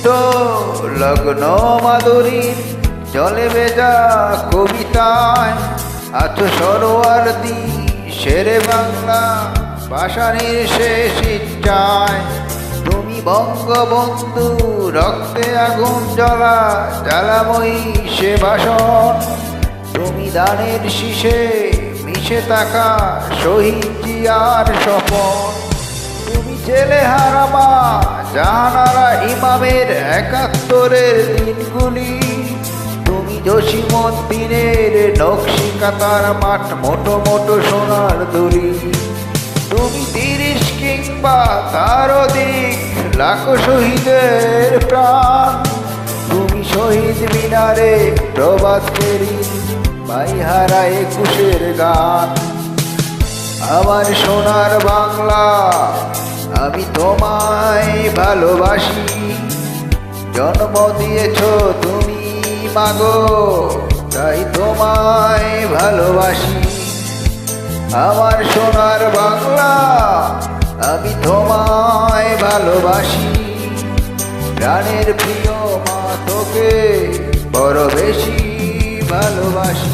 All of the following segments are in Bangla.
মিশ্রিত লগ্ন মাধুরীর জলে ভেজা কবিতায় আছো সরোয়ার্দী শেরে বাংলা ভাষানির শেষ ইচ্ছায়। তুমি বঙ্গবন্ধু রক্তে আগুন জ্বলা জ্বালাময়ী সে ভাষণ। তুমি দানের শীষে মিশে থাকা শহীদ জিয়ার স্বপন। তুমি ছেলে হারামা জাহানারা ইমামের ৭১-এর দিনগুলি। তুমি জসীমউদ্দিনের নকশি কাতার মাঠ মোটো মোটো সোনার দড়ি। তুমি ৩০ কিংবা তার অধিক লাখো শহীদের প্রাণ। তুমি শহীদ মিনারে প্রভাত ফেরি বাইহারা ২১-এর গান। আমার সোনার বাংলা আমি তোমায় ভালোবাসি। জন্ম দিয়েছ তুমি মাগো তাই তোমায় ভালোবাসি। আমার সোনার বাংলা আমি তোমায় ভালোবাসি। প্রাণের প্রিয় মা তোকে বড় বেশি ভালোবাসি।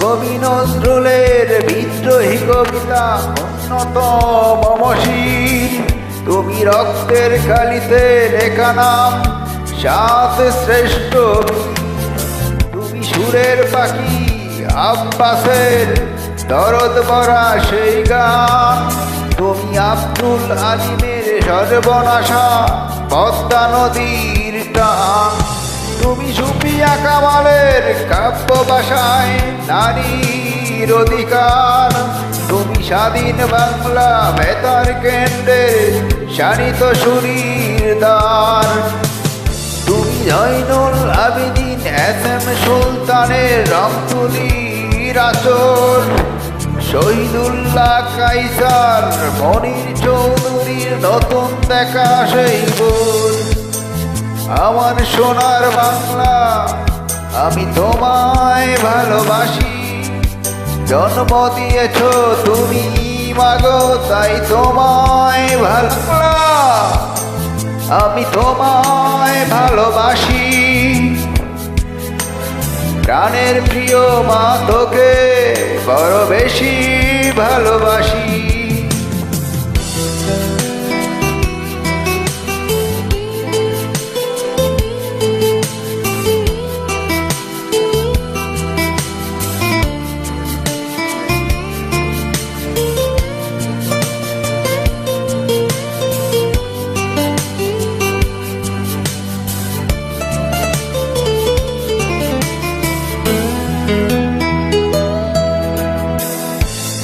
কবি নজরুলের বিদ্রোহী কবিতা অন্যতম মশির। তুমি রক্তের কালিতে লেখা নাম ৭ শ্রেষ্ঠ। তুমি সুরের পাখি আব্বাসের দরদ ভরা সেই গান। তুমি আব্দুল আলিমের সর্বনাশা পদ্মা নদীর টান। তুমি সুফিয়া কামালের কাব্য ভাষায় নারীর অধিকার। তুমি স্বাধীন বাংলা বেতার কেন্দ্রের শানিত সুরীর দ্বার। তুমি জয়নুল আবেদিন SM সুলতানের রং তুলির আচর। শহীদুল্লাহ কাইসার মনির চৌধুরীর নতুন দেখা সেই বোর। আমার সোনার বাংলা আমি তোমায় ভালোবাসি। জন্ম দিয়েছ তুমি মাগো তাই তোমায় বাংলা আমি তোমায় ভালোবাসি। প্রাণের প্রিয় মা তোকে বড় বেশি ভালোবাসি।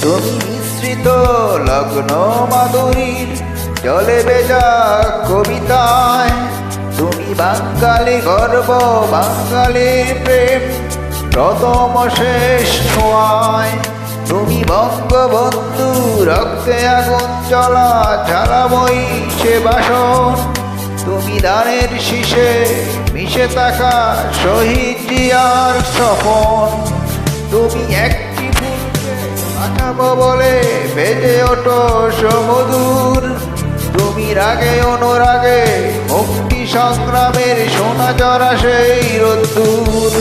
তুমি মিশ্রিত লগ্ন মাধুরীর জলে ভেজা কবিতায়। তুমি বাঙালি গর্ব বাঙালির প্রেম প্রথম শেষ ছোঁয়ায়। তুমি বঙ্গবন্ধু রক্তে আগুন জ্বলা জ্বালাময়ী সে ভাষণ। তুমি দানের শীষে মিশে থাকা শহীদ জিয়ার স্বপন। তুমি একটি ফুলকে পাঠাবো বলে বেজে ওঠো সমুদূর। তুমি রাগে অনুরাগে মুক্তি সংগ্রামের সোনা জরা সেই রোদ্দুর।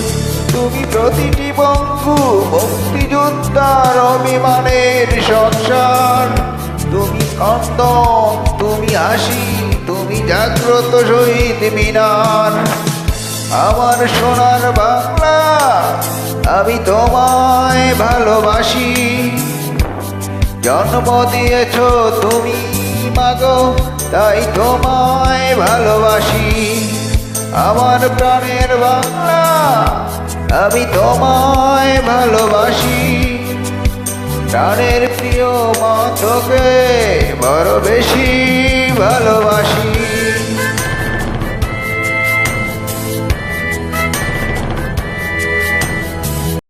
তুমি প্রতিটি বঙ্গু মুক্তিযোদ্ধার অভিমানের সংসার। তুমি কন্দন তুমি হাসি তুমি জাগ্রত শহীদ মিনার। আমার সোনার বাংলা আমি তোমায় ভালোবাসি। জন্ম দিয়েছ তুমি মাগো তাই তোমায় ভালোবাসি। আমার প্রাণের বাংলা আমি তোমায় ভালোবাসি, প্রাণের প্রিয় মা তোকে বড় বেশি।